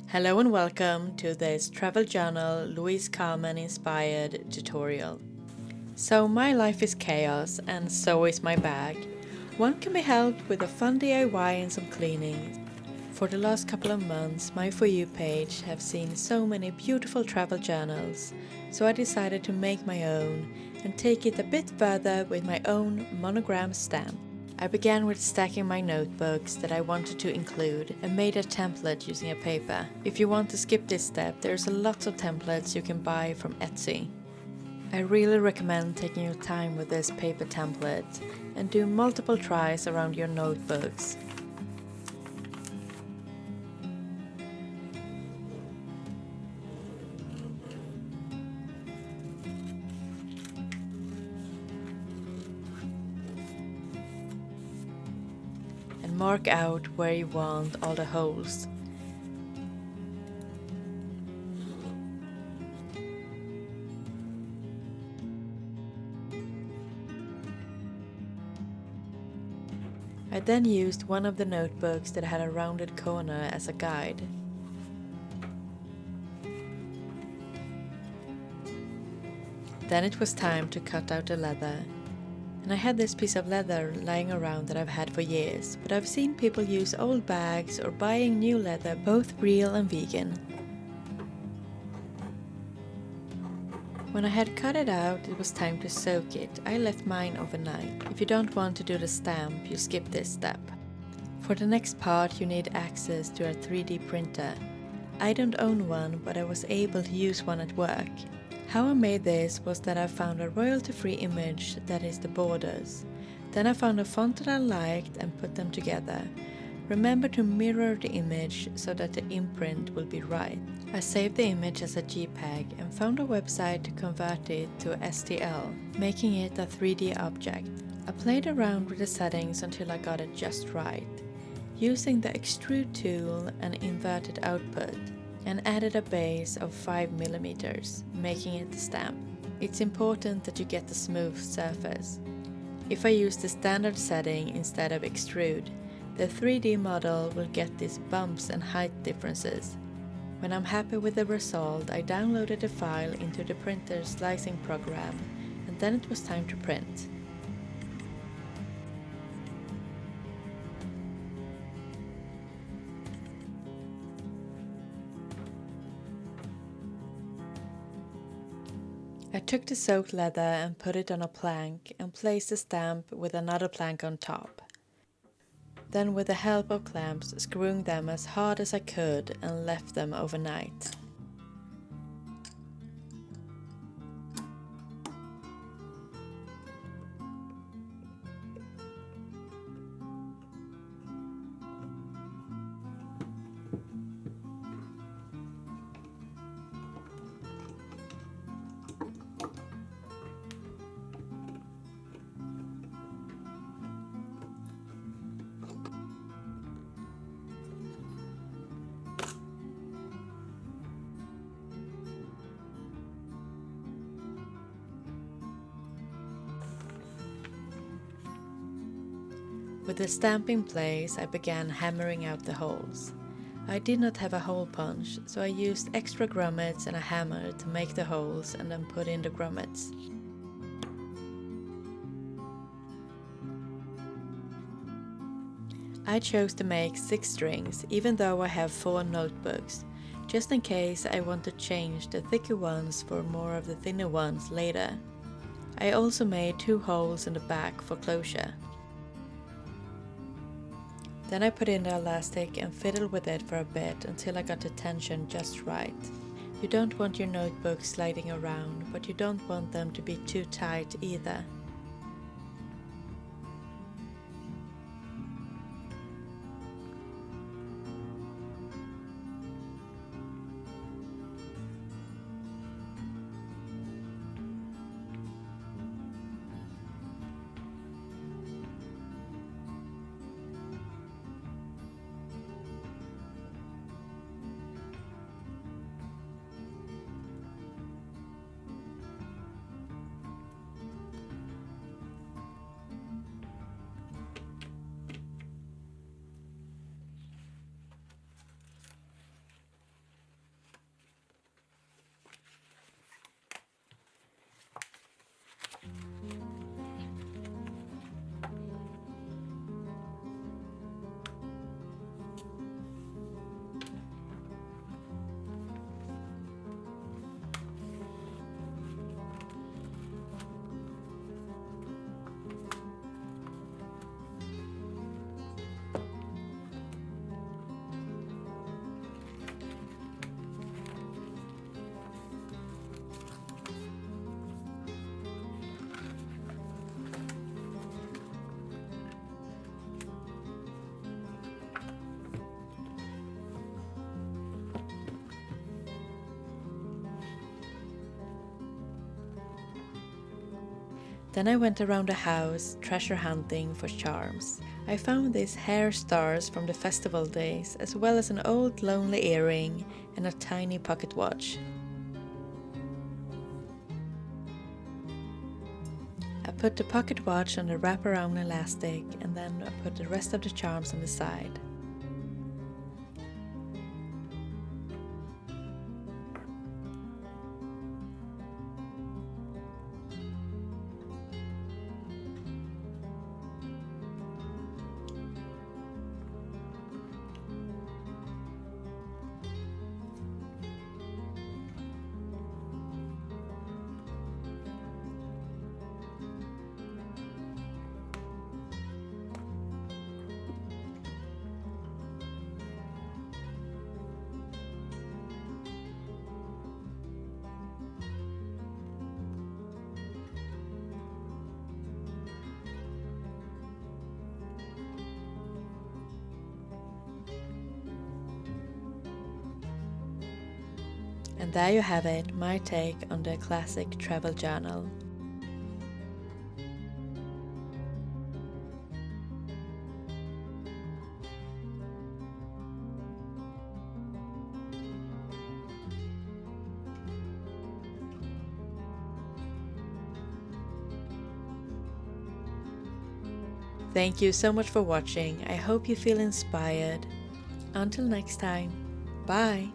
Hello and welcome to this travel journal Louise Carmen inspired tutorial. So my life is chaos and so is my bag. One can be helped with a fun DIY and some cleaning. For the last couple of months my For You page have seen so many beautiful travel journals, so I decided to make my own and take it a bit further with my own monogram stamp. I began with stacking my notebooks that I wanted to include and made a template using a paper. If you want to skip this step, there's a lot of templates you can buy from Etsy. I really recommend taking your time with this paper template and do multiple tries around your notebooks. And mark out where you want all the holes. I then used one of the notebooks that had a rounded corner as a guide. Then it was time to cut out the leather. And I had this piece of leather lying around that I've had for years, but I've seen people use old bags or buying new leather, both real and vegan. When I had cut it out, it was time to soak it. I left mine overnight. If you don't want to do the stamp, you skip this step. For the next part, you need access to a 3D printer. I don't own one, but I was able to use one at work. How I made this was that I found a royalty-free image that is the borders. Then I found a font that I liked and put them together. Remember to mirror the image so that the imprint will be right. I saved the image as a JPEG and found a website to convert it to STL, making it a 3D object. I played around with the settings until I got it just right, using the extrude tool and inverted output, and added a base of 5mm, making it the stamp. It's important that you get a smooth surface. If I use the standard setting instead of extrude, the 3D model will get these bumps and height differences. When I'm happy with the result, I downloaded the file into the printer slicing program, and then it was time to print. I took the soaked leather and put it on a plank and placed the stamp with another plank on top. Then with the help of clamps, screwing them as hard as I could and left them overnight. With the stamp in place, I began hammering out the holes. I did not have a hole punch, so I used extra grommets and a hammer to make the holes and then put in the grommets. I chose to make 6 strings, even though I have 4 notebooks, just in case I want to change the thicker ones for more of the thinner ones later. I also made 2 holes in the back for closure. Then I put in the elastic and fiddled with it for a bit until I got the tension just right. You don't want your notebooks sliding around, but you don't want them to be too tight either. Then I went around the house treasure hunting for charms. I found these hair stars from the festival days, as well as an old lonely earring and a tiny pocket watch. I put the pocket watch on the wraparound elastic, and then I put the rest of the charms on the side. And there you have it, my take on the classic travel journal. Thank you so much for watching. I hope you feel inspired. Until next time, bye!